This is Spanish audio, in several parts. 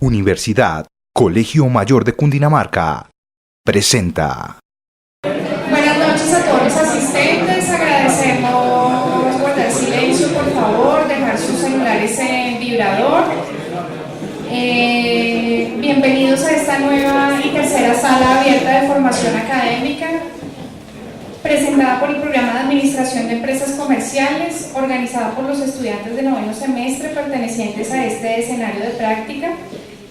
Universidad Colegio Mayor de Cundinamarca presenta. Buenas noches a todos los asistentes, agradecemos guardar silencio por favor, dejar sus celulares en vibrador. Bienvenidos a esta nueva y tercera sala abierta de formación académica, presentada por el Programa de Administración de Empresas Comerciales, organizada por los estudiantes de noveno semestre pertenecientes a este escenario de práctica,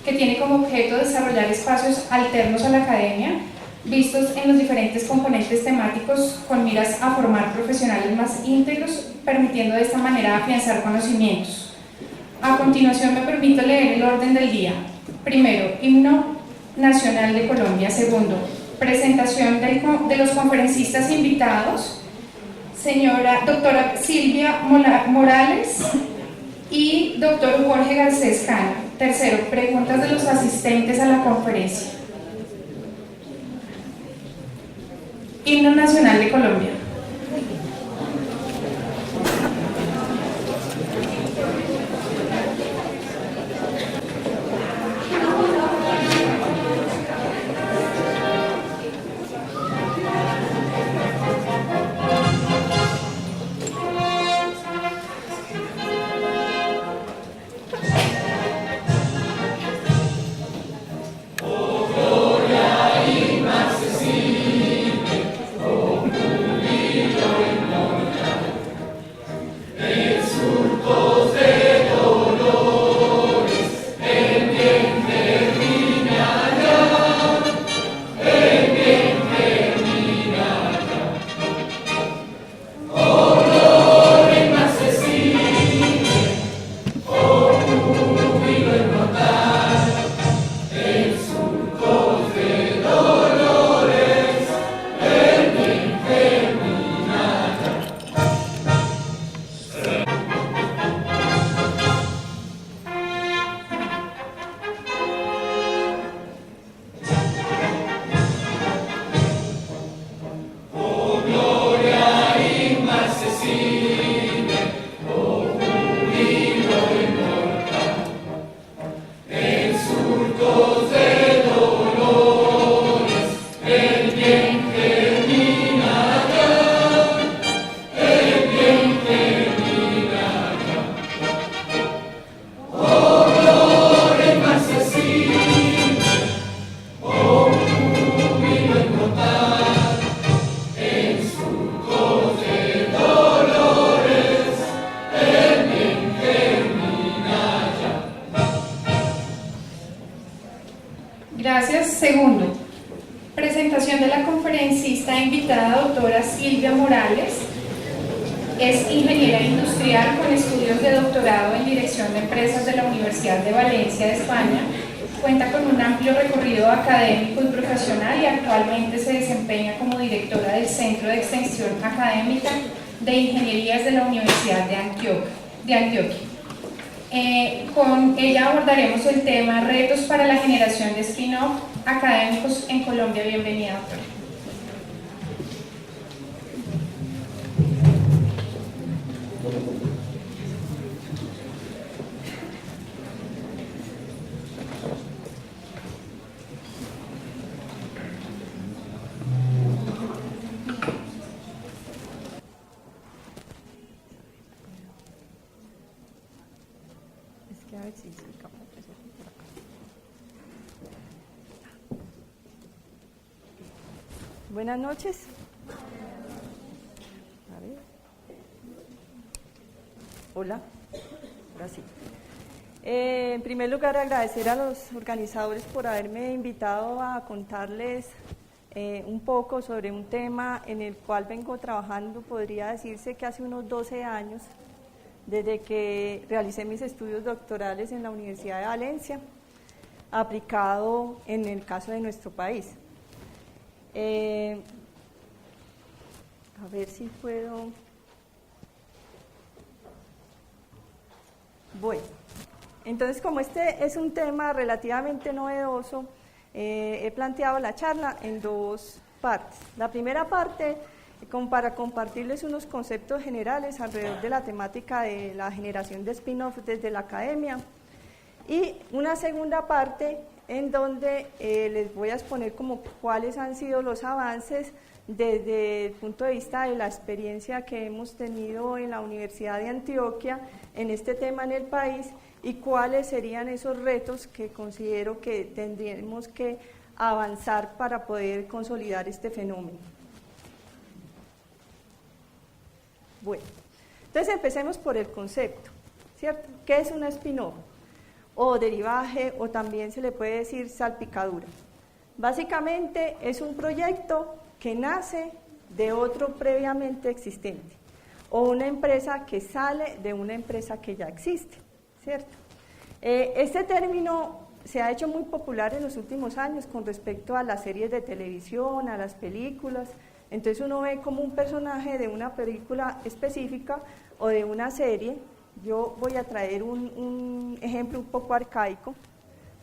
que tiene como objeto desarrollar espacios alternos a la academia, vistos en los diferentes componentes temáticos con miras a formar profesionales más íntegros, permitiendo de esta manera afianzar conocimientos. A continuación me permito leer el orden del día. Primero, Himno Nacional de Colombia. Segundo, presentación de los conferencistas invitados, doctora Silvia Morales y doctor Jorge Garcés Cano. Tercero, preguntas de los asistentes a la conferencia. Himno Nacional de Colombia. Gracias. Segundo, presentación de la conferencista invitada, doctora Silvia Morales. Es ingeniera industrial con estudios de doctorado en Dirección de Empresas de la Universidad de Valencia de España. Cuenta con un amplio recorrido académico y profesional y actualmente se desempeña como directora del Centro de Extensión Académica de Ingenierías de la Universidad de Antioquia. Con ella abordaremos el tema retos para la generación de spin-off académicos en Colombia. Bienvenida, doctora. Buenas noches. A ver. Hola. Ahora sí. En primer lugar, agradecer a los organizadores por haberme invitado a contarles un poco sobre un tema en el cual vengo trabajando, podría decirse que hace unos 12 años, desde que realicé mis estudios doctorales en la Universidad de Valencia, aplicado en el caso de nuestro país. A ver si puedo. Bueno, entonces como este es un tema relativamente novedoso, he planteado la charla en dos partes. La primera parte, como para compartirles unos conceptos generales alrededor de la temática de la generación de spin-off desde la academia, y una segunda parte en donde les voy a exponer como cuáles han sido los avances desde el punto de vista de la experiencia que hemos tenido en la Universidad de Antioquia en este tema en el país y cuáles serían esos retos que considero que tendríamos que avanzar para poder consolidar este fenómeno. Bueno, entonces empecemos por el concepto, ¿cierto? ¿Qué es una spin-off? O derivaje, o también se le puede decir salpicadura. Básicamente es un proyecto que nace de otro previamente existente, o una empresa que sale de una empresa que ya existe, ¿cierto? Este término se ha hecho muy popular en los últimos años con respecto a las series de televisión, a las películas. Entonces uno ve como un personaje de una película específica o de una serie. Yo voy a traer un ejemplo un poco arcaico,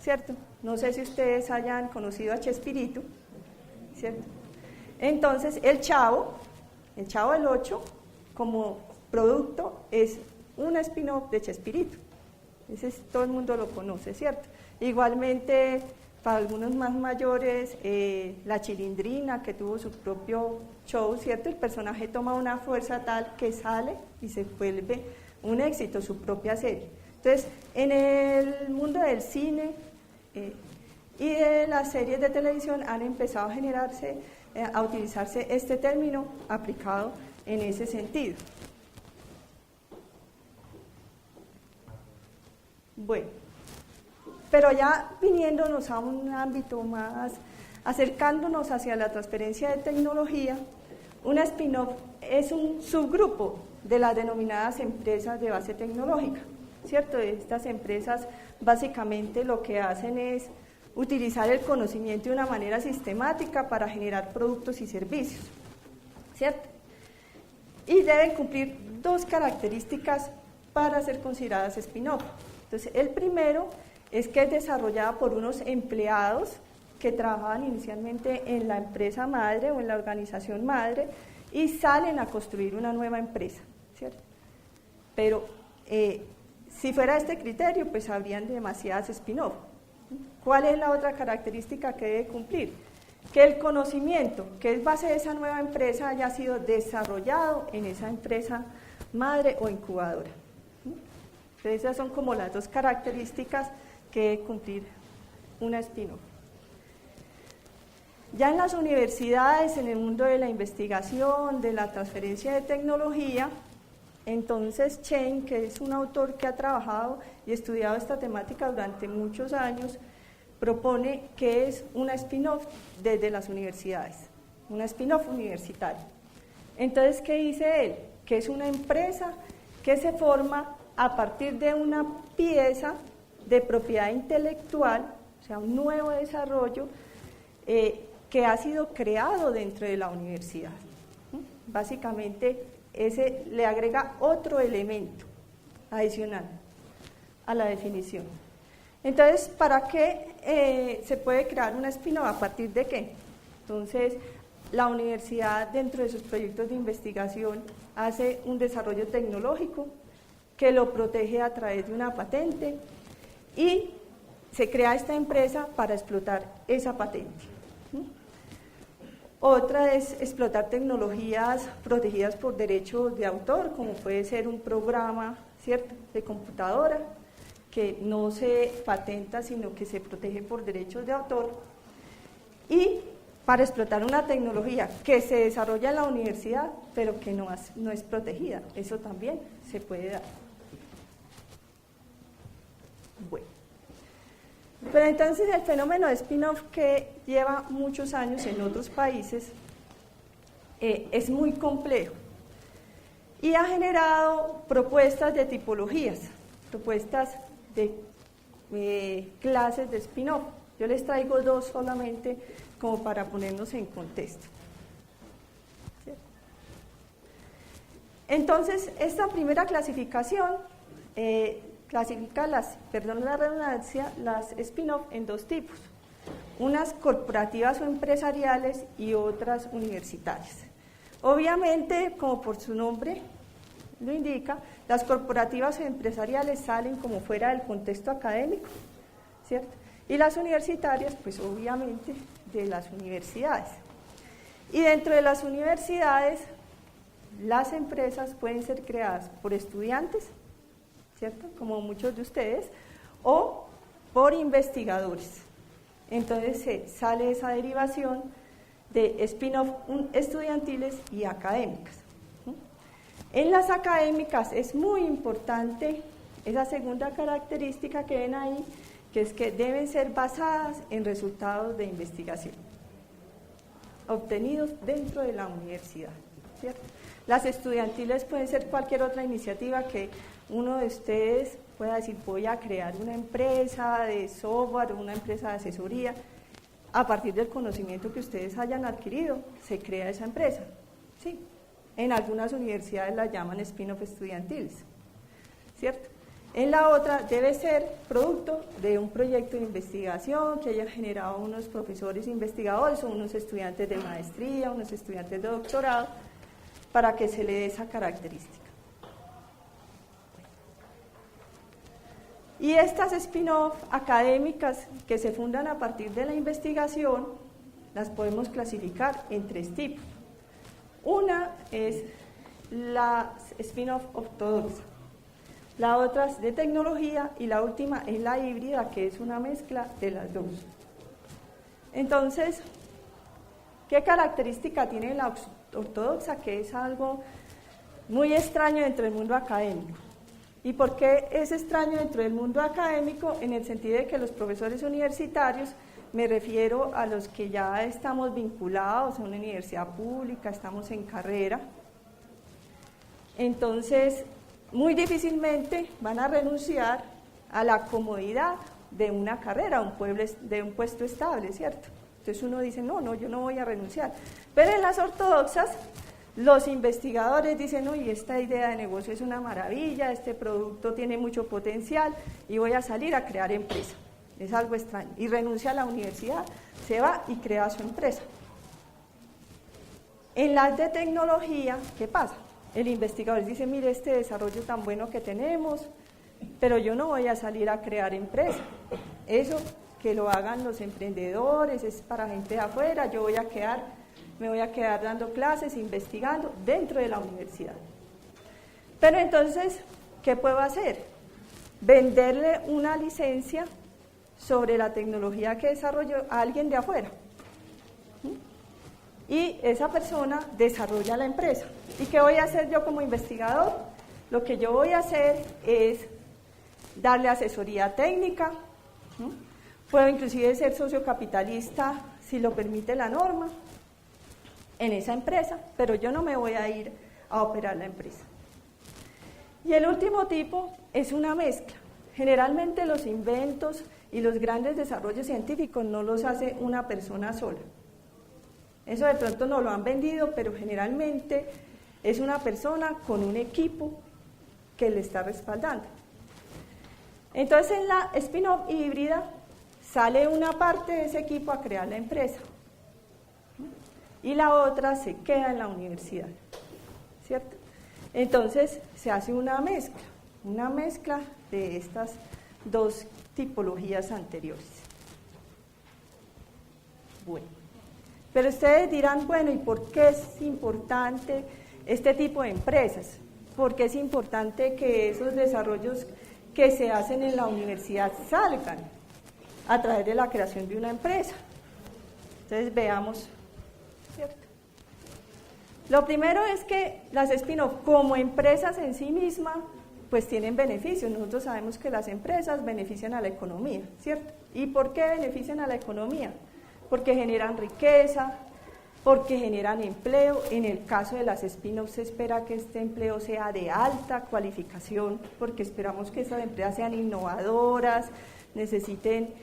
¿cierto? No sé si ustedes hayan conocido a Chespirito, ¿cierto? Entonces el Chavo del Ocho, como producto, es un spin-off de Chespirito. Todo el mundo lo conoce, ¿cierto? Igualmente, para algunos más mayores, La Chilindrina, que tuvo su propio show, ¿cierto? El personaje toma una fuerza tal que sale y se vuelve un éxito, su propia serie. Entonces, en el mundo del cine y de las series de televisión han empezado a generarse, a utilizarse este término aplicado en ese sentido. Bueno, pero ya viniéndonos a un ámbito más, acercándonos hacia la transferencia de tecnología, una spin-off es un subgrupo de las denominadas empresas de base tecnológica, ¿cierto? Estas empresas básicamente lo que hacen es utilizar el conocimiento de una manera sistemática para generar productos y servicios, ¿cierto? Y deben cumplir dos características para ser consideradas spin-off. Entonces, el primero es que es desarrollada por unos empleados que trabajaban inicialmente en la empresa madre o en la organización madre y salen a construir una nueva empresa, ¿cierto? Pero si fuera este criterio, pues habrían demasiadas spin-off. ¿Cuál es la otra característica que debe cumplir? Que el conocimiento que es base de esa nueva empresa haya sido desarrollado en esa empresa madre o incubadora. Entonces, esas son como las dos características que debe cumplir una spin-off. Ya en las universidades, en el mundo de la investigación, de la transferencia de tecnología, entonces Chen, que es un autor que ha trabajado y estudiado esta temática durante muchos años, propone que es una spin-off desde las universidades, una spin-off universitaria. Entonces, ¿qué dice él? Que es una empresa que se forma a partir de una pieza de propiedad intelectual, o sea, un nuevo desarrollo que ha sido creado dentro de la universidad. Básicamente, ese le agrega otro elemento adicional a la definición. Entonces, ¿para qué se puede crear una spin-off? ¿A partir de qué? Entonces, la universidad, dentro de sus proyectos de investigación, hace un desarrollo tecnológico que lo protege a través de una patente y se crea esta empresa para explotar esa patente. Otra es explotar tecnologías protegidas por derechos de autor, como puede ser un programa, ¿cierto?, de computadora, que no se patenta, sino que se protege por derechos de autor, y para explotar una tecnología que se desarrolla en la universidad, pero que no es protegida. Eso también se puede dar. Bueno. Pero entonces el fenómeno de spin-off, que lleva muchos años en otros países, es muy complejo y ha generado propuestas de tipologías, propuestas de clases de spin-off. Yo les traigo dos solamente como para ponernos en contexto. ¿Sí? Entonces, esta primera clasificación clasifica las spin-off en dos tipos, unas corporativas o empresariales y otras universitarias. Obviamente, como por su nombre lo indica, las corporativas empresariales salen como fuera del contexto académico, ¿cierto? Y las universitarias, pues obviamente, de las universidades. Y dentro de las universidades, las empresas pueden ser creadas por estudiantes, ¿cierto? Como muchos de ustedes, o por investigadores. Entonces sale esa derivación de spin-off estudiantiles y académicas. En las académicas es muy importante esa segunda característica que ven ahí, que es que deben ser basadas en resultados de investigación obtenidos dentro de la universidad, ¿cierto? Las estudiantiles pueden ser cualquier otra iniciativa que uno de ustedes pueda decir, voy a crear una empresa de software o una empresa de asesoría. A partir del conocimiento que ustedes hayan adquirido, se crea esa empresa, ¿sí? En algunas universidades la llaman spin-off estudiantiles, ¿cierto? En la otra debe ser producto de un proyecto de investigación que haya generado unos profesores investigadores o unos estudiantes de maestría, unos estudiantes de doctorado, para que se le dé esa característica. Y estas spin-off académicas que se fundan a partir de la investigación, las podemos clasificar en 3 tipos. Una es la spin-off ortodoxa, la otra es de tecnología y la última es la híbrida, que es una mezcla de las dos. Entonces, ¿qué característica tiene la ortodoxa? Que es algo muy extraño dentro del mundo académico. ¿Y por qué es extraño dentro del mundo académico? En el sentido de que los profesores universitarios, me refiero a los que ya estamos vinculados a una universidad pública, estamos en carrera, entonces muy difícilmente van a renunciar a la comodidad de una carrera, de un puesto estable, ¿cierto? Entonces uno dice, no, yo no voy a renunciar. Pero en las ortodoxas, los investigadores dicen, uy, esta idea de negocio es una maravilla, este producto tiene mucho potencial y voy a salir a crear empresa. Es algo extraño. Y renuncia a la universidad, se va y crea su empresa. En las de tecnología, ¿qué pasa? El investigador dice, mire este desarrollo tan bueno que tenemos, pero yo no voy a salir a crear empresa. Eso que lo hagan los emprendedores, es para gente de afuera, me voy a quedar dando clases, investigando dentro de la universidad. Pero entonces, ¿qué puedo hacer? Venderle una licencia sobre la tecnología que desarrolló a alguien de afuera. Y esa persona desarrolla la empresa. ¿Y qué voy a hacer yo como investigador? Lo que yo voy a hacer es darle asesoría técnica, puedo inclusive ser socio capitalista si lo permite la norma en esa empresa, pero yo no me voy a ir a operar la empresa. Y el último tipo es una mezcla. Generalmente los inventos y los grandes desarrollos científicos no los hace una persona sola. Eso de pronto no lo han vendido, pero generalmente es una persona con un equipo que le está respaldando. Entonces en la spin-off híbrida sale una parte de ese equipo a crear la empresa y la otra se queda en la universidad, ¿cierto? Entonces se hace una mezcla de estas dos tipologías anteriores. Bueno, pero ustedes dirán, bueno, ¿y por qué es importante este tipo de empresas? ¿Por qué es importante que esos desarrollos que se hacen en la universidad salgan a través de la creación de una empresa? Entonces veamos, ¿cierto? Lo primero es que las spin-off como empresas en sí mismas pues tienen beneficios. Nosotros sabemos que las empresas benefician a la economía, ¿cierto? ¿Y por qué benefician a la economía? Porque generan riqueza, porque generan empleo. En el caso de las spin-off se espera que este empleo sea de alta cualificación, porque esperamos que estas empresas sean innovadoras, necesiten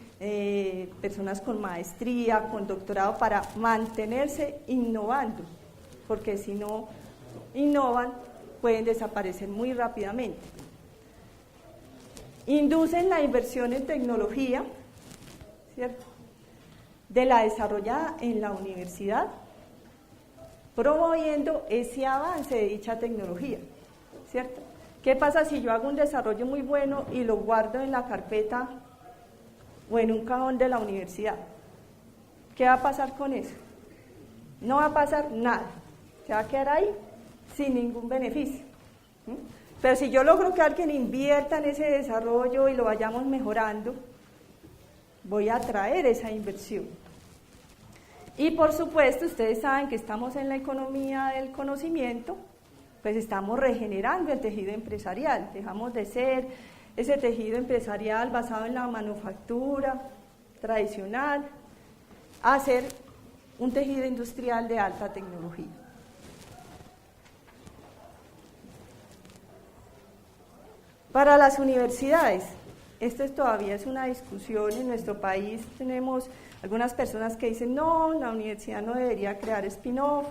personas con maestría, con doctorado para mantenerse innovando, porque si no innovan pueden desaparecer muy rápidamente. Inducen la inversión en tecnología, ¿cierto?, de la desarrollada en la universidad, promoviendo ese avance de dicha tecnología, ¿cierto? ¿Qué pasa si yo hago un desarrollo muy bueno y lo guardo en la carpeta o en un cajón de la universidad? ¿Qué va a pasar con eso? No va a pasar nada, se va a quedar ahí sin ningún beneficio. Pero si yo logro que alguien invierta en ese desarrollo y lo vayamos mejorando, voy a atraer esa inversión. Y por supuesto, ustedes saben que estamos en la economía del conocimiento, pues estamos regenerando el tejido empresarial, dejamos de ser ese tejido empresarial basado en la manufactura tradicional, a ser un tejido industrial de alta tecnología. Para las universidades, esto todavía es una discusión en nuestro país. Tenemos algunas personas que dicen, no, la universidad no debería crear spin-off,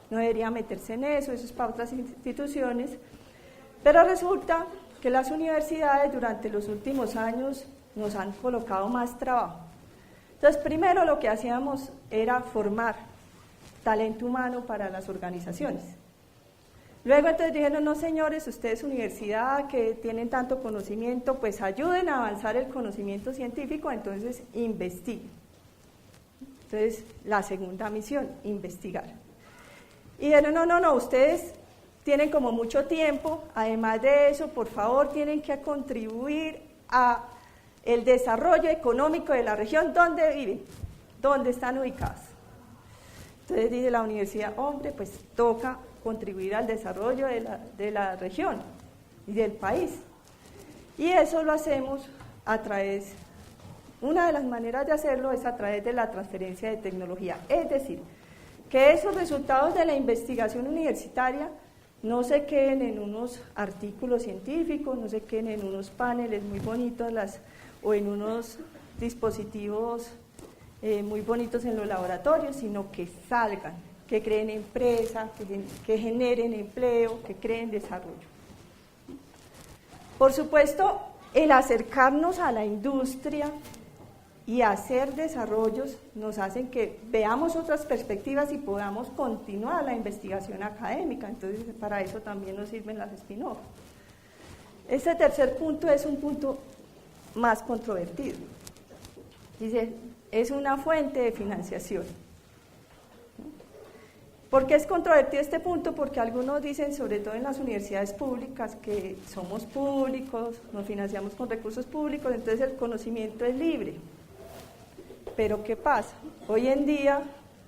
no debería meterse en eso es para otras instituciones. Pero resulta que las universidades durante los últimos años nos han colocado más trabajo. Entonces, primero lo que hacíamos era formar talento humano para las organizaciones. Luego entonces dijeron, no señores, ustedes universidad que tienen tanto conocimiento, pues ayuden a avanzar el conocimiento científico, entonces investiguen. Entonces, la segunda misión, investigar. Y dijeron, no, ustedes tienen como mucho tiempo, además de eso, por favor, tienen que contribuir a el desarrollo económico de la región donde viven, donde están ubicados. Entonces dice la universidad, hombre, pues toca contribuir al desarrollo de la región y del país. Y eso lo hacemos a través, una de las maneras de hacerlo es a través de la transferencia de tecnología. Es decir, que esos resultados de la investigación universitaria no se queden en unos artículos científicos, no se queden en unos paneles muy bonitos o en unos dispositivos muy bonitos en los laboratorios, sino que salgan, que creen empresas, que generen empleo, que creen desarrollo. Por supuesto, el acercarnos a la industria y hacer desarrollos nos hacen que veamos otras perspectivas y podamos continuar la investigación académica. Entonces, para eso también nos sirven las spin-off. Este tercer punto es un punto más controvertido. Dice, es una fuente de financiación. ¿Por qué es controvertido este punto? Porque algunos dicen, sobre todo en las universidades públicas, que somos públicos, nos financiamos con recursos públicos, entonces el conocimiento es libre. Pero ¿qué pasa? Hoy en día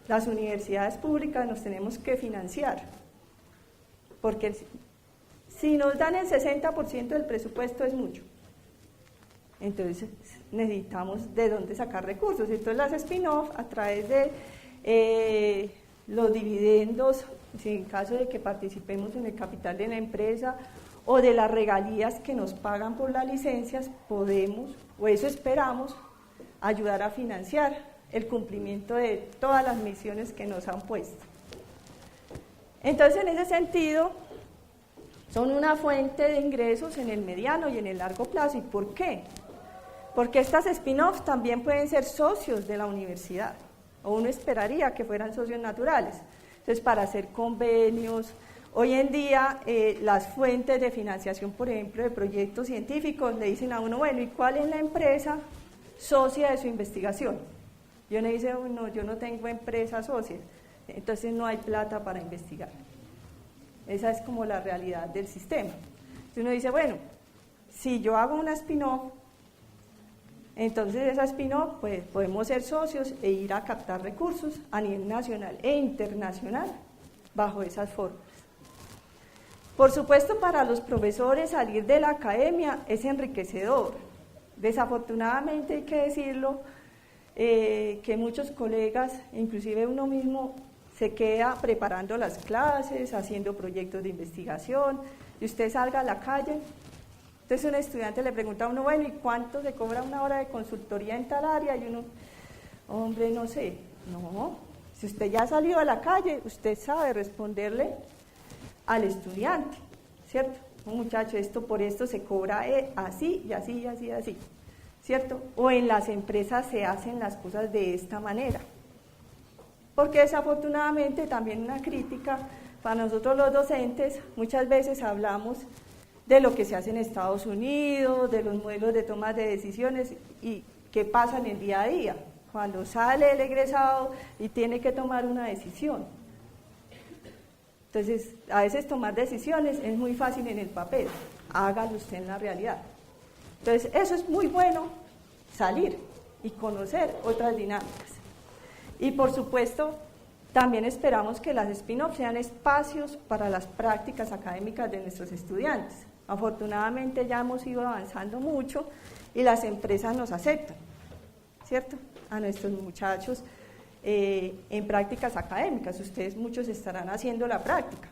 las universidades públicas nos tenemos que financiar, porque si nos dan el 60% del presupuesto es mucho. Entonces necesitamos de dónde sacar recursos. Entonces las spin-off a través de los dividendos, si en caso de que participemos en el capital de la empresa o de las regalías que nos pagan por las licencias, podemos, o eso esperamos, ayudar a financiar el cumplimiento de todas las misiones que nos han puesto. Entonces, en ese sentido, son una fuente de ingresos en el mediano y en el largo plazo. ¿Y por qué? Porque estas spin-offs también pueden ser socios de la universidad, o uno esperaría que fueran socios naturales. Entonces, para hacer convenios, hoy en día las fuentes de financiación, por ejemplo, de proyectos científicos, le dicen a uno, bueno, ¿y cuál es la empresa socia de su investigación? Y uno dice, no, yo no tengo empresa socia, entonces no hay plata para investigar. Esa es como la realidad del sistema. Entonces uno dice, bueno, si yo hago una spin-off, entonces esa spin-off, pues podemos ser socios e ir a captar recursos a nivel nacional e internacional bajo esas formas. Por supuesto, para los profesores salir de la academia es enriquecedor. Desafortunadamente hay que decirlo, que muchos colegas, inclusive uno mismo, se queda preparando las clases, haciendo proyectos de investigación, y usted salga a la calle. Entonces un estudiante le pregunta a uno, bueno, ¿y cuánto se cobra una hora de consultoría en tal área? Y uno, hombre, no sé. No, si usted ya ha salido a la calle, usted sabe responderle al estudiante, ¿cierto? Un muchacho, esto por esto se cobra así y así y así y así, ¿cierto? O en las empresas se hacen las cosas de esta manera. Porque desafortunadamente también una crítica para nosotros los docentes, muchas veces hablamos de lo que se hace en Estados Unidos, de los modelos de toma de decisiones y qué pasa en el día a día, cuando sale el egresado y tiene que tomar una decisión. Entonces, a veces tomar decisiones es muy fácil en el papel, hágalo usted en la realidad. Entonces, eso es muy bueno, salir y conocer otras dinámicas. Y por supuesto, también esperamos que las spin-offs sean espacios para las prácticas académicas de nuestros estudiantes. Afortunadamente ya hemos ido avanzando mucho y las empresas nos aceptan, ¿cierto? A nuestros muchachos en prácticas académicas. Ustedes muchos estarán haciendo la práctica,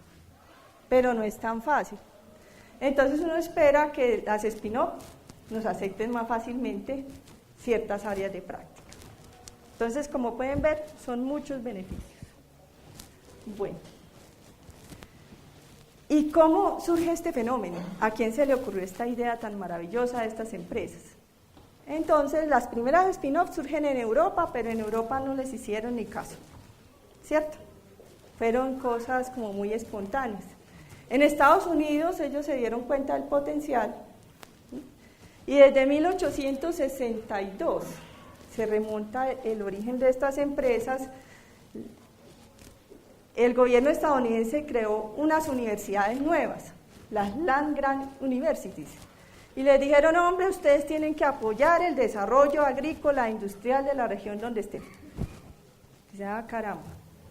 pero no es tan fácil. Entonces uno espera que las spin-offs nos acepten más fácilmente ciertas áreas de práctica. Entonces, como pueden ver, son muchos beneficios. Bueno, ¿y cómo surge este fenómeno? ¿A quién se le ocurrió esta idea tan maravillosa de estas empresas? Entonces, las primeras spin-offs surgen en Europa, pero en Europa no les hicieron ni caso, ¿cierto? Fueron cosas como muy espontáneas. En Estados Unidos ellos se dieron cuenta del potencial, ¿sí? Y desde 1862 se remonta el origen de estas empresas. El gobierno estadounidense creó unas universidades nuevas, las Land Grant Universities, y les dijeron, hombre, ustedes tienen que apoyar el desarrollo agrícola e industrial de la región donde estén. Dice, ah, caramba,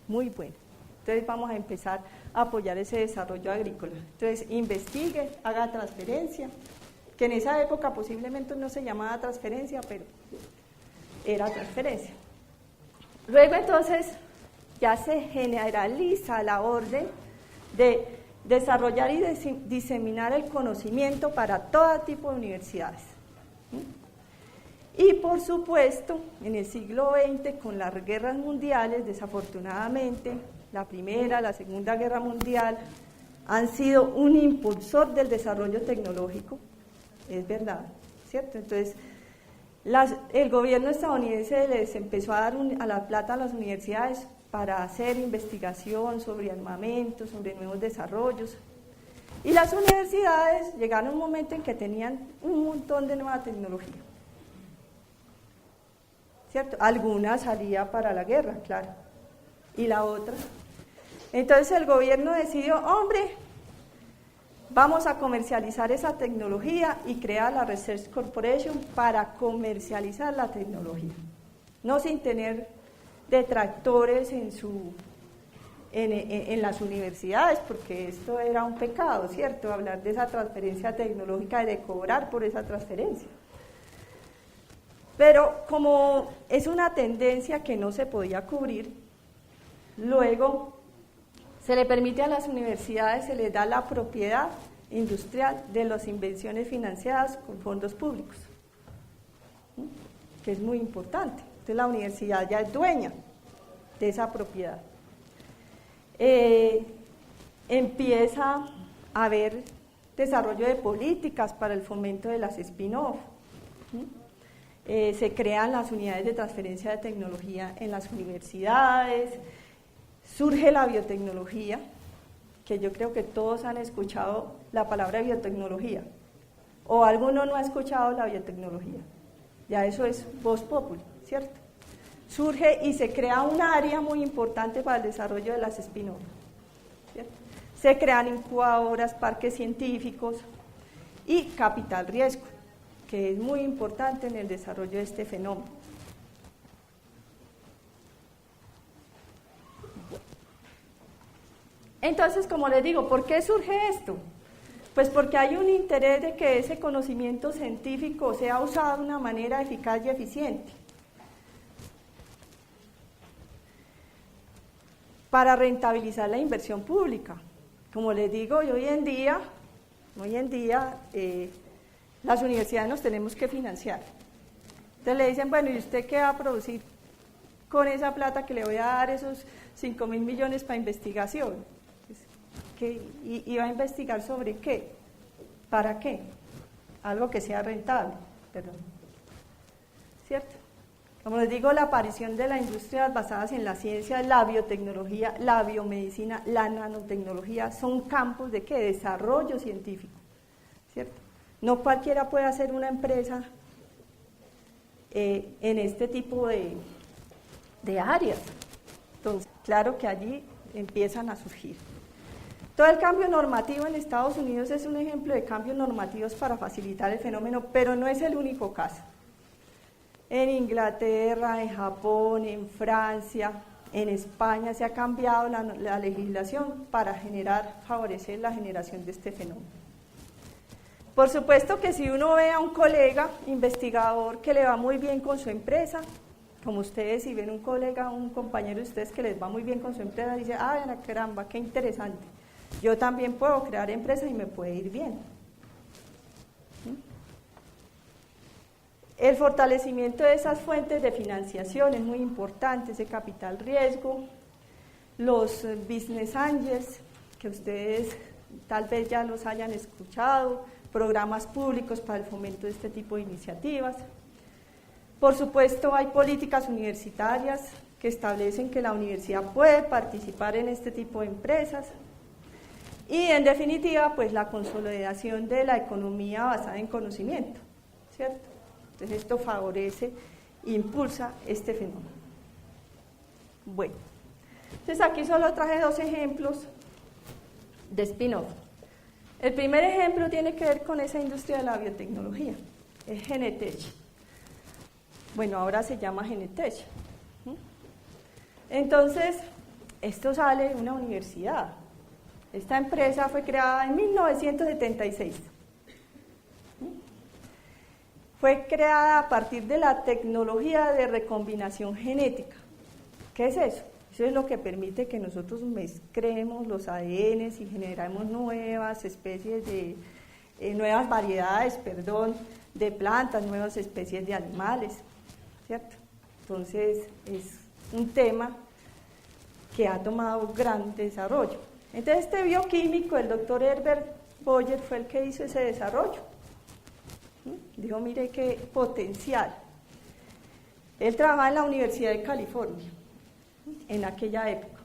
muy bueno. Entonces vamos a empezar a apoyar ese desarrollo agrícola. Entonces investigue, haga transferencia, que en esa época posiblemente no se llamaba transferencia, pero era transferencia. Luego entonces ya se generaliza la orden de desarrollar y diseminar el conocimiento para todo tipo de universidades. Y por supuesto, en el siglo XX, con las guerras mundiales, desafortunadamente, la Primera, la Segunda Guerra Mundial, han sido un impulsor del desarrollo tecnológico, es verdad, ¿cierto? Entonces, el gobierno estadounidense les empezó a dar a la plata a las universidades para hacer investigación sobre armamento, sobre nuevos desarrollos. Y las universidades llegaron a un momento en que tenían un montón de nueva tecnología, ¿cierto? Alguna salía para la guerra, claro, y la otra. Entonces el gobierno decidió, hombre, vamos a comercializar esa tecnología y crea la Research Corporation para comercializar la tecnología, no sin tener detractores en las universidades, porque esto era un pecado, ¿cierto? Hablar de esa transferencia tecnológica y de cobrar por esa transferencia. Pero como es una tendencia que no se podía cubrir, luego se le permite a las universidades, se les da la propiedad industrial de las invenciones financiadas con fondos públicos, que es muy importante. Entonces la universidad ya es dueña de esa propiedad. Empieza a haber desarrollo de políticas para el fomento de las spin-off. Se crean las unidades de transferencia de tecnología en las universidades, surge la biotecnología, que yo creo que todos han escuchado la palabra biotecnología, o alguno no ha escuchado la biotecnología, ya eso es voz populi, ¿cierto? Surge y se crea un área muy importante para el desarrollo de las spin-off, ¿cierto? Se crean incubadoras, parques científicos y capital riesgo, que es muy importante en el desarrollo de este fenómeno. Entonces, como les digo, ¿por qué surge esto? Pues porque hay un interés de que ese conocimiento científico sea usado de una manera eficaz y eficiente para rentabilizar la inversión pública. Como les digo, hoy en día las universidades nos tenemos que financiar. Entonces le dicen, bueno, ¿y usted qué va a producir con esa plata que le voy a dar, esos 5.000 millones para investigación? ¿Y va a investigar sobre qué? ¿Para qué? Algo que sea rentable, perdón. ¿Cierto? Como les digo, la aparición de las industrias basadas en la ciencia, la biotecnología, la biomedicina, la nanotecnología, son campos de ¿qué? Desarrollo científico, ¿cierto? No cualquiera puede hacer una empresa en este tipo de áreas. Entonces, claro que allí empiezan a surgir. Todo el cambio normativo en Estados Unidos es un ejemplo de cambios normativos para facilitar el fenómeno, pero no es el único caso. En Inglaterra, en Japón, en Francia, en España se ha cambiado la legislación para favorecer la generación de este fenómeno. Por supuesto que si uno ve a un colega investigador que le va muy bien con su empresa, como ustedes, si ven un colega, un compañero de ustedes que les va muy bien con su empresa, dice, ah, caramba, qué interesante, yo también puedo crear empresas y me puede ir bien. El fortalecimiento de esas fuentes de financiación es muy importante, ese capital riesgo, los business angels, que ustedes tal vez ya los hayan escuchado, programas públicos para el fomento de este tipo de iniciativas. Por supuesto, hay políticas universitarias que establecen que la universidad puede participar en este tipo de empresas. Y en definitiva, pues la consolidación de la economía basada en conocimiento, ¿cierto? Entonces esto favorece, impulsa este fenómeno. Bueno, entonces aquí solo traje dos ejemplos de spin-off. El primer ejemplo tiene que ver con esa industria de la biotecnología, es Genetech. Bueno, ahora se llama Genetech. Entonces, esto sale de una universidad. Esta empresa fue creada en 1976. Fue creada a partir de la tecnología de recombinación genética. ¿Qué es eso? Eso es lo que permite que nosotros mezclemos los ADNs y generemos nuevas especies nuevas variedades, de plantas, nuevas especies de animales, ¿cierto? Entonces, es un tema que ha tomado gran desarrollo. Entonces, este bioquímico, el doctor Herbert Boyer, fue el que hizo ese desarrollo. Dijo, mire qué potencial. Él trabajaba en la Universidad de California, en aquella época.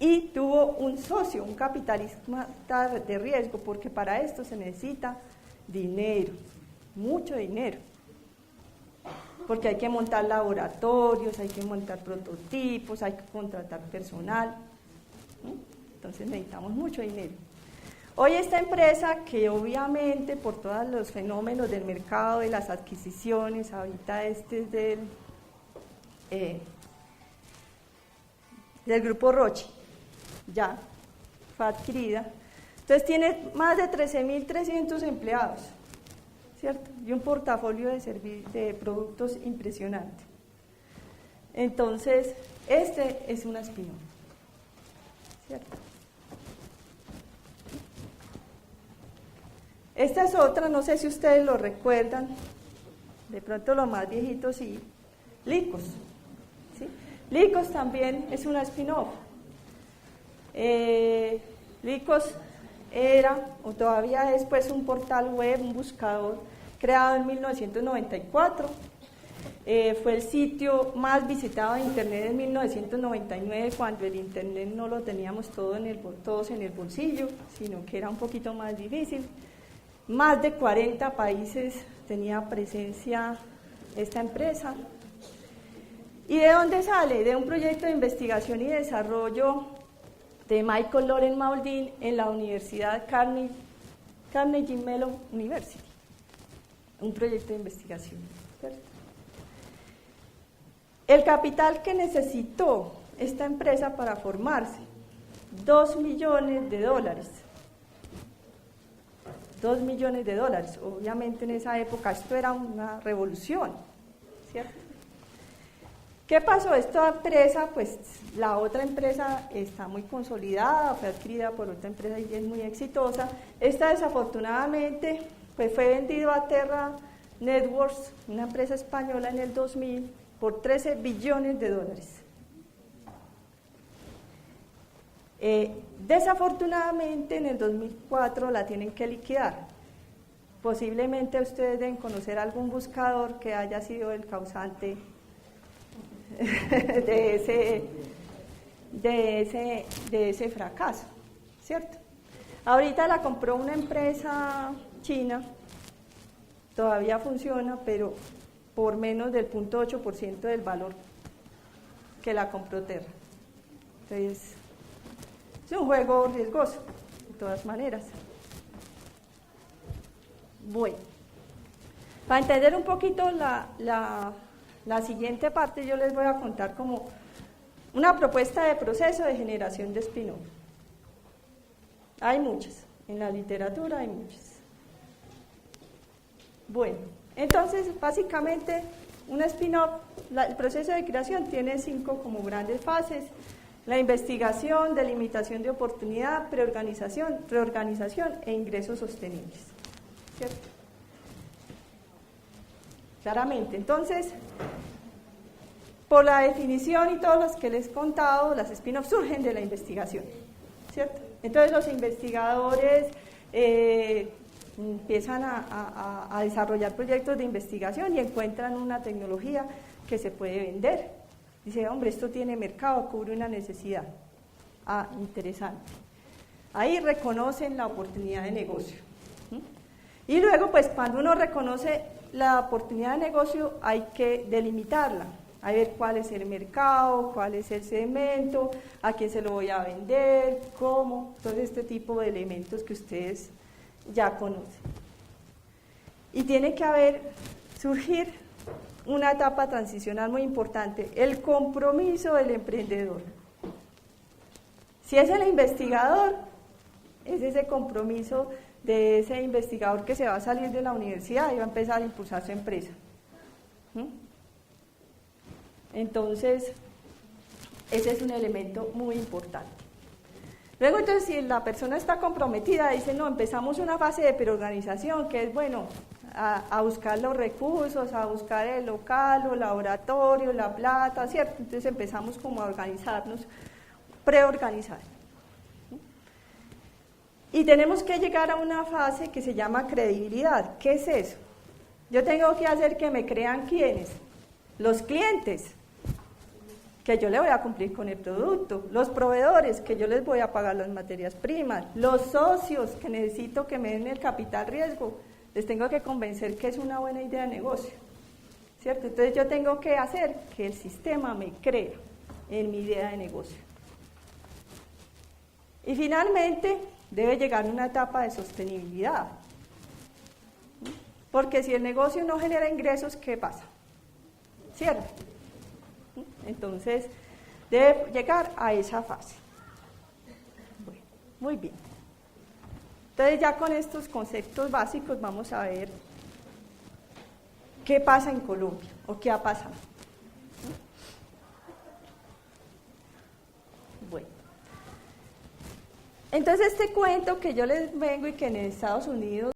Y tuvo un socio, un capitalista de riesgo, porque para esto se necesita dinero, mucho dinero. Porque hay que montar laboratorios, hay que montar prototipos, hay que contratar personal. Entonces necesitamos mucho dinero. Hoy esta empresa, que obviamente por todos los fenómenos del mercado, de las adquisiciones, ahorita este es del grupo Roche, ya fue adquirida, entonces tiene más de 13.300 empleados, ¿cierto? Y un portafolio de productos impresionante. Entonces, este es un spin-off, ¿cierto? Esta es otra, no sé si ustedes lo recuerdan, de pronto los más viejitos sí, Lycos. ¿Sí? Lycos también es una spin-off. Lycos era, o todavía es, pues, un portal web, un buscador, creado en 1994. Fue el sitio más visitado de Internet en 1999, cuando el Internet no lo teníamos todos en el bolsillo, sino que era un poquito más difícil. Más de 40 países tenía presencia esta empresa. ¿Y de dónde sale? De un proyecto de investigación y desarrollo de Michael Loren Mauldin en la Universidad Carnegie Mellon University. Un proyecto de investigación, ¿cierto? El capital que necesitó esta empresa para formarse, $2 millones. $2 millones. Obviamente en esa época esto era una revolución, ¿cierto? ¿Qué pasó? Esta empresa, pues la otra empresa está muy consolidada, fue adquirida por otra empresa y es muy exitosa. Esta desafortunadamente pues fue vendido a Terra Networks, una empresa española, en el 2000 por $13 billones. Desafortunadamente en el 2004 la tienen que liquidar. posiblemente ustedes deben conocer algún buscador que haya sido el causante de ese fracaso, ¿cierto? Ahorita la compró una empresa china, todavía funciona, pero por menos del 0.8% del valor que la compró Terra. Entonces, es un juego riesgoso, de todas maneras. Bueno, para entender un poquito la siguiente parte, yo les voy a contar como una propuesta de proceso de generación de spin-off. Hay muchas, en la literatura hay muchas. Bueno, entonces básicamente un spin-off, el proceso de creación tiene 5 como grandes fases: la investigación, delimitación de oportunidad, reorganización e ingresos sostenibles, ¿cierto? Claramente, entonces, por la definición y todos los que les he contado, las spin-off surgen de la investigación, ¿cierto? Entonces los investigadores empiezan a desarrollar proyectos de investigación y encuentran una tecnología que se puede vender. Dice, hombre, esto tiene mercado, cubre una necesidad. Ah, interesante. Ahí reconocen la oportunidad de negocio. Y luego, pues, cuando uno reconoce la oportunidad de negocio, hay que delimitarla. Hay que ver cuál es el mercado, cuál es el segmento, a quién se lo voy a vender, cómo, todo este tipo de elementos que ustedes ya conocen. Y tiene que surgir una etapa transicional muy importante, el compromiso del emprendedor. Si es el investigador, es ese compromiso de ese investigador que se va a salir de la universidad y va a empezar a impulsar su empresa. Entonces, ese es un elemento muy importante. Luego, entonces, si la persona está comprometida, dice, no, empezamos una fase de preorganización, que es, bueno, a buscar los recursos, a buscar el local, el laboratorio, la plata, ¿cierto? Entonces empezamos como a organizarnos, preorganizar. Y tenemos que llegar a una fase que se llama credibilidad. ¿Qué es eso? Yo tengo que hacer que me crean ¿quiénes? Los clientes, que yo le voy a cumplir con el producto, los proveedores, que yo les voy a pagar las materias primas, los socios, que necesito que me den el capital riesgo, les tengo que convencer que es una buena idea de negocio, ¿cierto? Entonces yo tengo que hacer que el sistema me crea en mi idea de negocio. Y finalmente debe llegar una etapa de sostenibilidad, porque si el negocio no genera ingresos, ¿qué pasa? Cierra. Entonces, debe llegar a esa fase. Bueno, muy bien. Entonces, ya con estos conceptos básicos vamos a ver qué pasa en Colombia o qué ha pasado. Bueno. Entonces, este cuento que yo les vengo y que en Estados Unidos